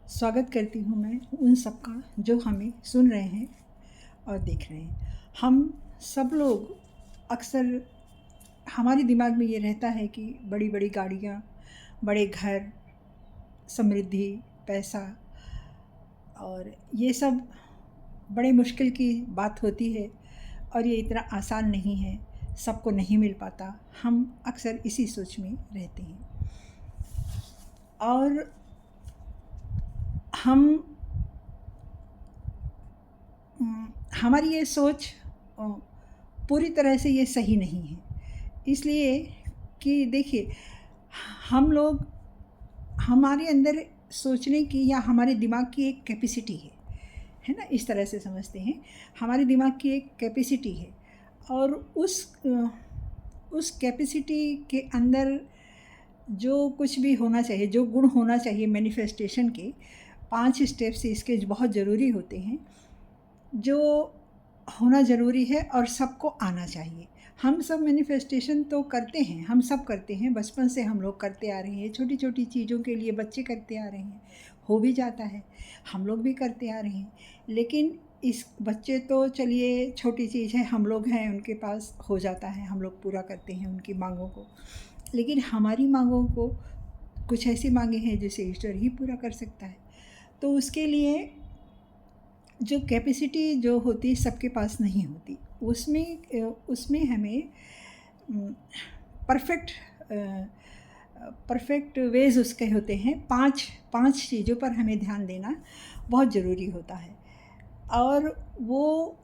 स्वागत करती हूँ मैं उन सब का जो हमें सुन रहे हैं और देख रहे हैं। हम सब लोग अक्सर हमारे दिमाग में ये रहता है कि बड़ी बड़ी गाड़ियाँ, बड़े घर, समृद्धि, पैसा और ये सब बड़े मुश्किल की बात होती है और ये इतना आसान नहीं है, सबको नहीं मिल पाता। हम अक्सर इसी सोच में रहते हैं और हमारी ये सोच पूरी तरह से ये सही नहीं है, इसलिए कि देखिए हम लोग हमारे अंदर सोचने की या हमारे दिमाग की एक कैपेसिटी है ना, इस तरह से समझते हैं। हमारे दिमाग की एक कैपेसिटी है और उस कैपेसिटी के अंदर जो कुछ भी होना चाहिए, जो गुण होना चाहिए मैनिफेस्टेशन के 5 स्टेप्स इसके बहुत ज़रूरी होते हैं, जो होना ज़रूरी है और सबको आना चाहिए। हम सब मैनिफेस्टेशन तो करते हैं, हम सब करते हैं, बचपन से हम लोग करते आ रहे हैं। छोटी छोटी चीज़ों के लिए बच्चे करते आ रहे हैं, हो भी जाता है, हम लोग भी करते आ रहे हैं। लेकिन इस बच्चे तो चलिए छोटी चीज़ है, हम लोग हैं उनके पास हो जाता है, हम लोग पूरा करते हैं उनकी मांगों को। लेकिन हमारी मांगों को कुछ ऐसी मांगे हैं जिसे ईश्वर ही पूरा कर सकता है। तो उसके लिए जो कैपेसिटी जो होती सबके पास नहीं होती, उसमें हमें परफेक्ट वेज उसके होते हैं। पांच चीज़ों पर हमें ध्यान देना बहुत ज़रूरी होता है और वो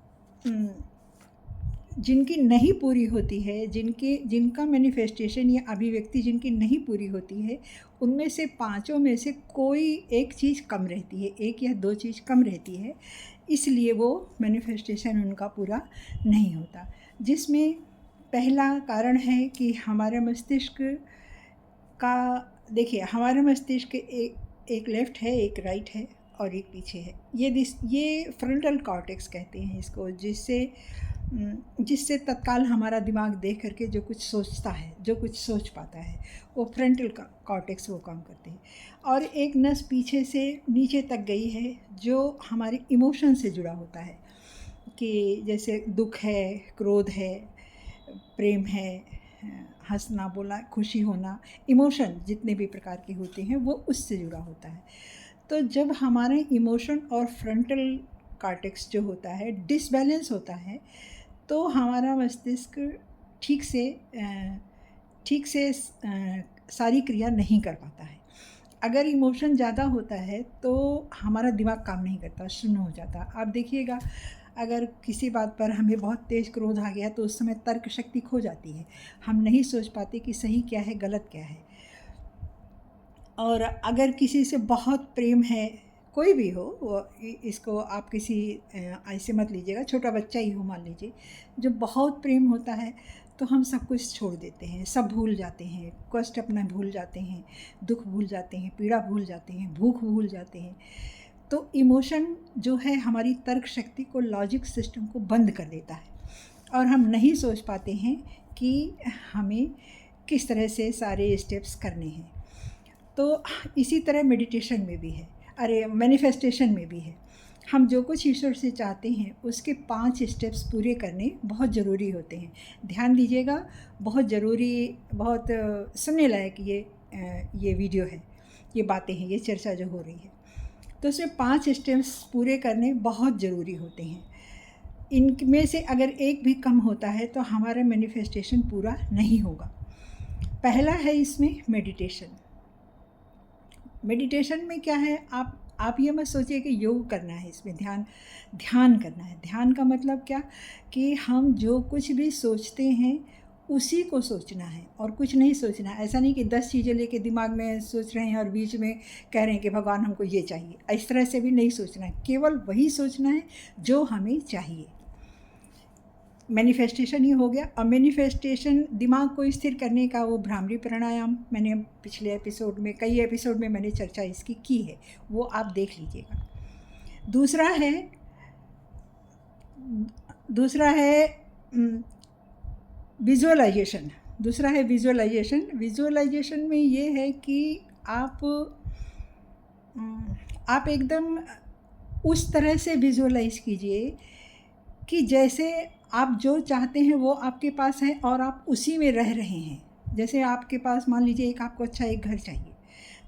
जिनकी नहीं पूरी होती है, जिनका मैनिफेस्टेशन या अभिव्यक्ति जिनकी नहीं पूरी होती है, उनमें से पांचों में से कोई एक चीज़ कम रहती है, एक या दो चीज़ कम रहती है, इसलिए वो मैनिफेस्टेशन उनका पूरा नहीं होता। जिसमें पहला कारण है कि हमारे मस्तिष्क का, देखिए हमारा मस्तिष्क एक लेफ़्ट है, एक राइट है और एक पीछे है। ये फ्रंटल कॉर्टेक्स कहते हैं इसको, जिससे तत्काल हमारा दिमाग देख करके जो कुछ सोचता है, जो कुछ सोच पाता है, वो फ्रंटल कॉर्टेक्स वो काम करते हैं। और एक नस पीछे से नीचे तक गई है जो हमारे इमोशन से जुड़ा होता है, कि जैसे दुख है, क्रोध है, प्रेम है, हंसना बोलना, खुशी होना, इमोशन जितने भी प्रकार के होते हैं वो उससे जुड़ा होता है। तो जब हमारे इमोशन और फ्रंटल कॉर्टेक्स जो होता है डिसबैलेंस होता है, तो हमारा मस्तिष्क ठीक से सारी क्रिया नहीं कर पाता है। अगर इमोशन ज़्यादा होता है तो हमारा दिमाग काम नहीं करता, शून्य हो जाता। आप देखिएगा, अगर किसी बात पर हमें बहुत तेज़ क्रोध आ गया तो उस समय तर्क शक्ति खो जाती है, हम नहीं सोच पाते कि सही क्या है, गलत क्या है। और अगर किसी से बहुत प्रेम है, कोई भी हो, वो इसको आप किसी ऐसे मत लीजिएगा, छोटा बच्चा ही हो मान लीजिए, जो बहुत प्रेम होता है तो हम सब कुछ छोड़ देते हैं, सब भूल जाते हैं, कष्ट अपना भूल जाते हैं, दुख भूल जाते हैं, पीड़ा भूल जाते हैं, भूख भूल जाते हैं। तो इमोशन जो है हमारी तर्क शक्ति को, लॉजिक सिस्टम को बंद कर देता है और हम नहीं सोच पाते हैं कि हमें किस तरह से सारे स्टेप्स करने हैं। तो इसी तरह मेडिटेशन में भी है, मैनिफेस्टेशन में भी है। हम जो कुछ ईश्वर से चाहते हैं उसके 5 स्टेप्स पूरे करने बहुत ज़रूरी होते हैं। ध्यान दीजिएगा, बहुत ज़रूरी, बहुत सुनने लायक ये वीडियो है, ये बातें हैं, ये चर्चा जो हो रही है। तो उसमें 5 स्टेप्स पूरे करने बहुत ज़रूरी होते हैं। इनमें से अगर एक भी कम होता है तो हमारा मैनिफेस्टेशन पूरा नहीं होगा। पहला है इसमें मेडिटेशन। मेडिटेशन में क्या है, आप ये मत सोचिए कि योग करना है, इसमें ध्यान करना है। ध्यान का मतलब क्या, कि हम जो कुछ भी सोचते हैं उसी को सोचना है और कुछ नहीं सोचना है। ऐसा नहीं कि 10 चीज़ें लेके दिमाग में सोच रहे हैं और बीच में कह रहे हैं कि भगवान हमको ये चाहिए, इस तरह से भी नहीं सोचना है। केवल वही सोचना है जो हमें चाहिए। मैनिफेस्टेशन ही हो गया। और मैनिफेस्टेशन दिमाग को स्थिर करने का वो भ्रामरी प्राणायाम, मैंने पिछले एपिसोड में, कई एपिसोड में मैंने चर्चा इसकी की है, वो आप देख लीजिएगा। दूसरा है विजुअलाइजेशन। विजुअलाइजेशन में ये है कि आप आप एकदम उस तरह से विजुअलाइज़ कीजिए कि जैसे आप जो चाहते हैं वो आपके पास है और आप उसी में रह रहे हैं। जैसे आपके पास मान लीजिए एक आपको अच्छा एक घर चाहिए,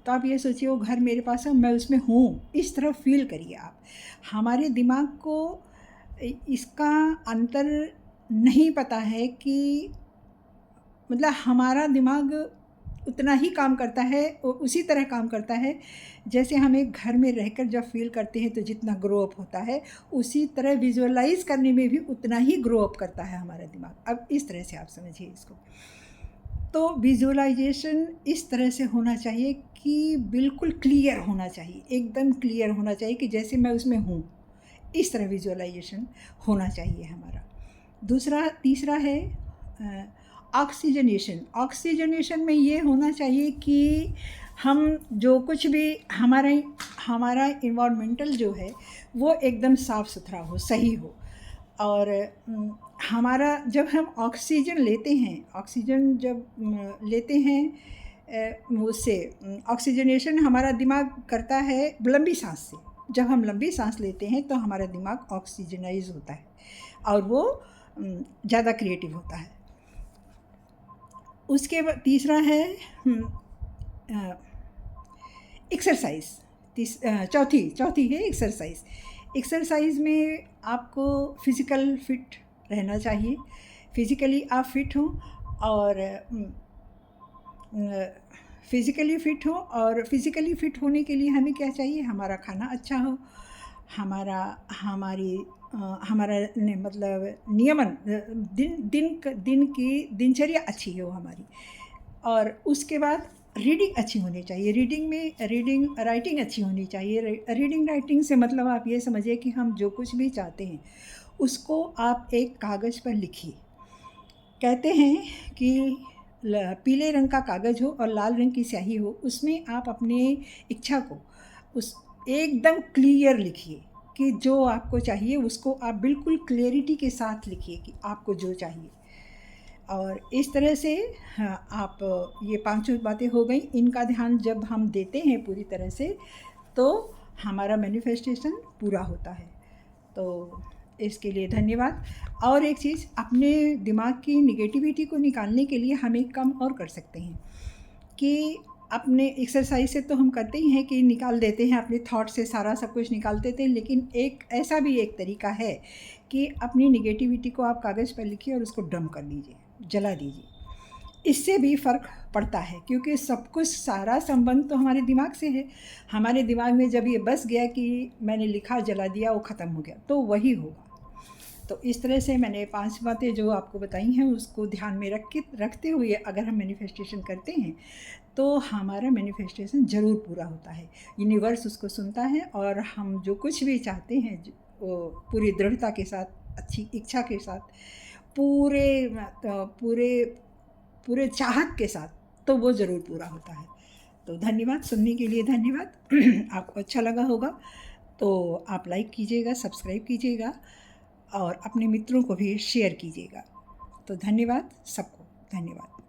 तो आप ये सोचिए वो घर मेरे पास है, मैं उसमें हूँ, इस तरह फ़ील करिए आप। हमारे दिमाग को इसका अंतर नहीं पता है कि मतलब हमारा दिमाग उतना ही काम करता है और उसी तरह काम करता है जैसे हम एक घर में रहकर जब फ़ील करते हैं तो जितना ग्रो अप होता है, उसी तरह विजुअलाइज़ करने में भी उतना ही ग्रो अप करता है हमारा दिमाग। अब इस तरह से आप समझिए इसको। तो विजुअलाइज़ेशन इस तरह से होना चाहिए कि बिल्कुल क्लियर होना चाहिए, एकदम क्लियर होना चाहिए कि जैसे मैं उसमें हूँ, इस तरह विजुअलाइज़ेशन होना चाहिए हमारा। तीसरा है ऑक्सीजनेशन। ऑक्सीजनेशन में ये होना चाहिए कि हम जो कुछ भी हमारा इन्वायरमेंटल जो है वो एकदम साफ़ सुथरा हो, सही हो। और हमारा जब हम ऑक्सीजन लेते हैं उससे ऑक्सीजनेशन हमारा दिमाग करता है लंबी सांस से। जब हम लंबी सांस लेते हैं तो हमारा दिमाग ऑक्सीजनाइज होता है और वो ज़्यादा क्रिएटिव होता है। उसके बाद तीसरा है एक्सरसाइज। चौथी है एक्सरसाइज। एक्सरसाइज में आपको फिज़िकल फिट रहना चाहिए। फिज़िकली आप फिट हों और फिज़िकली फिट होने के लिए हमें क्या चाहिए, हमारा खाना अच्छा हो, हमारा मतलब नियमन दिन की दिनचर्या अच्छी हो हमारी। और उसके बाद रीडिंग अच्छी होनी चाहिए। रीडिंग राइटिंग अच्छी होनी चाहिए। रीडिंग राइटिंग से मतलब आप ये समझिए कि हम जो कुछ भी चाहते हैं उसको आप एक कागज़ पर लिखिए। कहते हैं कि पीले रंग का कागज़ हो और लाल रंग की स्याही हो, उसमें आप अपने इच्छा को उस एकदम क्लियर लिखिए कि जो आपको चाहिए उसको आप बिल्कुल क्लियरिटी के साथ लिखिए कि आपको जो चाहिए। और इस तरह से हाँ, आप ये पांचों बातें हो गई। इनका ध्यान जब हम देते हैं पूरी तरह से तो हमारा मैनिफेस्टेशन पूरा होता है। तो इसके लिए धन्यवाद। और एक चीज़, अपने दिमाग की निगेटिविटी को निकालने के लिए हम एक काम और कर सकते हैं कि अपने एक्सरसाइज से तो हम करते ही हैं कि निकाल देते हैं अपने थॉट से, सारा सब कुछ निकाल देते हैं, लेकिन एक तरीका है कि अपनी निगेटिविटी को आप कागज़ पर लिखिए और उसको डंप कर दीजिए, जला दीजिए। इससे भी फ़र्क पड़ता है क्योंकि सब कुछ, सारा संबंध तो हमारे दिमाग से है। हमारे दिमाग में जब ये बस गया कि मैंने लिखा, जला दिया, वो ख़त्म हो गया, तो वही होगा। तो इस तरह से मैंने 5 बातें जो आपको बताई हैं उसको ध्यान में रखते हुए अगर हम मैनिफेस्टेशन करते हैं तो हमारा मैनिफेस्टेशन ज़रूर पूरा होता है। यूनिवर्स उसको सुनता है और हम जो कुछ भी चाहते हैं वो पूरी दृढ़ता के साथ, अच्छी इच्छा के साथ, पूरे पूरे पूरे चाहत के साथ, तो वो ज़रूर पूरा होता है। तो धन्यवाद, सुनने के लिए धन्यवाद। आपको अच्छा लगा होगा तो आप लाइक कीजिएगा, सब्सक्राइब कीजिएगा और अपने मित्रों को भी शेयर कीजिएगा। तो धन्यवाद, सबको धन्यवाद।